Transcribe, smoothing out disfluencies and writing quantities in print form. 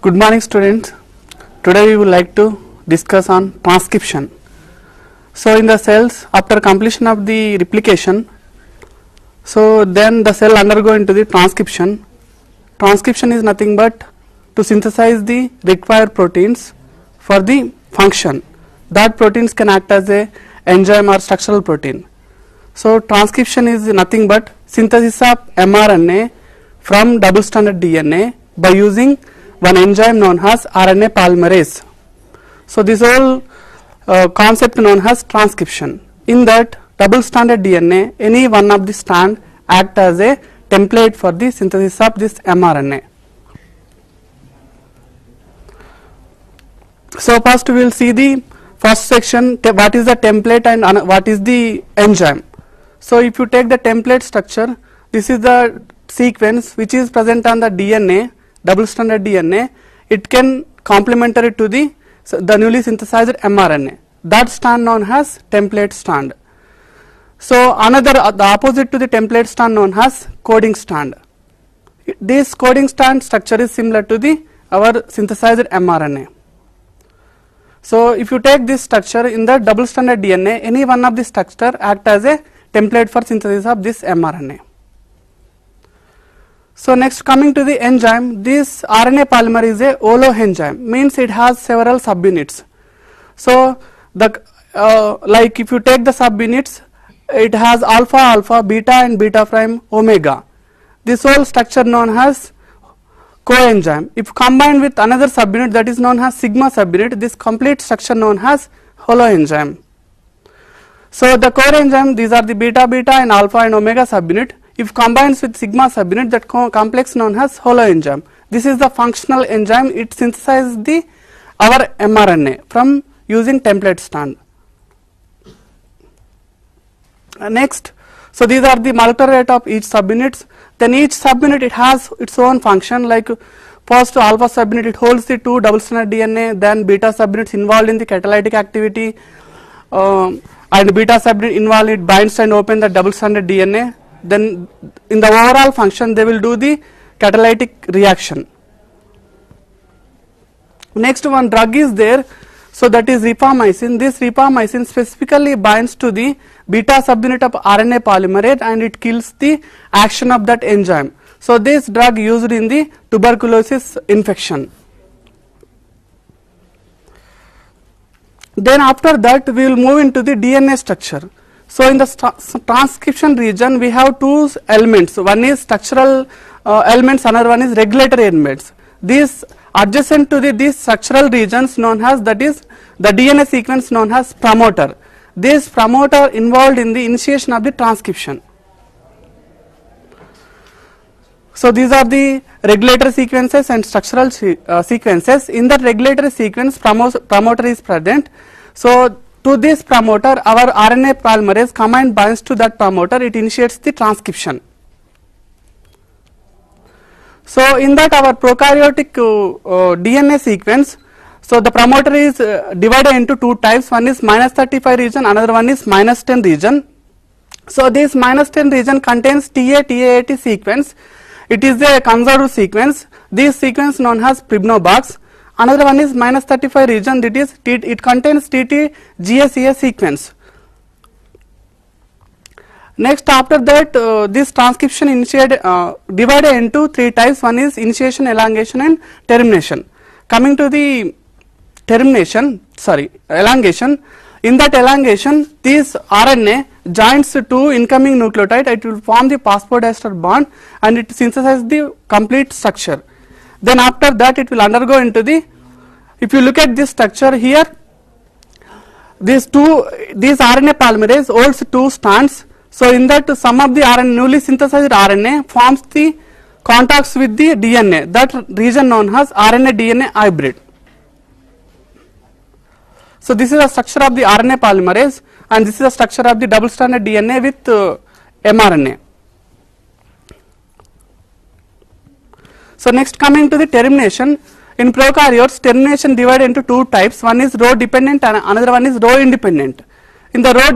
Good morning students. Today we would like to discuss on transcription. So in the cells, after completion of the replication, so then the cell undergo into the transcription. Transcription is nothing but to synthesize the required proteins for the function. That proteins can act as a enzyme or structural protein. So transcription is nothing but synthesis of mRNA from double stranded DNA by using one enzyme known as RNA polymerase. So this whole concept known as transcription. In that double stranded DNA, any one of the strand act as a template for the synthesis of this mRNA. So first we will see the first section, what is the template and what is the enzyme. So if you take the template structure, this is the sequence which is present on the DNA, double stranded DNA. It can complementary to the newly synthesized mRNA. That strand known as template strand. So another, the opposite to the template strand known as coding strand. This coding strand structure is similar to the our synthesized mRNA. So if you take this structure in the double stranded DNA, any one of the structure act as a template for synthesis of this mRNA. So next, coming to the enzyme, this RNA polymer is a holo enzyme, means it has several subunits. So the like if you take the subunits, it has alpha, alpha, beta and beta prime, omega. This whole structure known as coenzyme. If combined with another subunit that is known as sigma subunit, this complete structure known as holoenzyme. So the core enzyme, these are the beta, beta and alpha and omega subunit. If combines with sigma subunit, that complex known as holoenzyme. This is the functional enzyme. It synthesizes the our mRNA from using template strand. Next, so these are the molecular weight of each subunits. Then each subunit it has its own function. Like first alpha subunit, it holds the two double stranded DNA. Then beta subunits involved in the catalytic activity. And beta subunit involved, it binds and opens the double stranded DNA. Then in the overall function they will do the catalytic reaction. Next one drug is there, so that is rifamycin. This rifamycin specifically binds to the beta subunit of RNA polymerase and it kills the action of that enzyme. So this drug used in the tuberculosis infection. Then after that we will move into the DNA structure. So in the transcription region we have two elements. One is structural elements, another one is regulatory elements. These adjacent to these structural regions known as, that is the DNA sequence known as promoter. This promoter involved in the initiation of the transcription. So these are the regulatory sequences and structural sequences. In that regulatory sequence promoter is present. So to this promoter our RNA polymerase combined binds to that promoter, it initiates the transcription. So in that our prokaryotic DNA sequence, so the promoter is divided into two types. One is -35 region, another one is -10 region. So this -10 region contains TAAT sequence. It is a conserved sequence. This sequence known as Pribnobox. Another one is -35 region, that is it contains TTGSEA sequence. Next, after that this transcription initiated divided into three types. One is initiation, elongation and termination. Coming to the elongation, in that elongation this RNA joins to incoming nucleotide, it will form the phosphodiester bond and it synthesizes the complete structure. Then after that it will undergo into the, if you look at this structure here, this RNA polymerase holds two strands. So in that some of the RNA, newly synthesized RNA forms the contacts with the DNA, that region known as RNA DNA hybrid. So this is the structure of the RNA polymerase and this is the structure of the double stranded DNA with mRNA. So next, coming to the termination, in prokaryotes termination divided into two types. One is row dependent and another one is row independent. In the row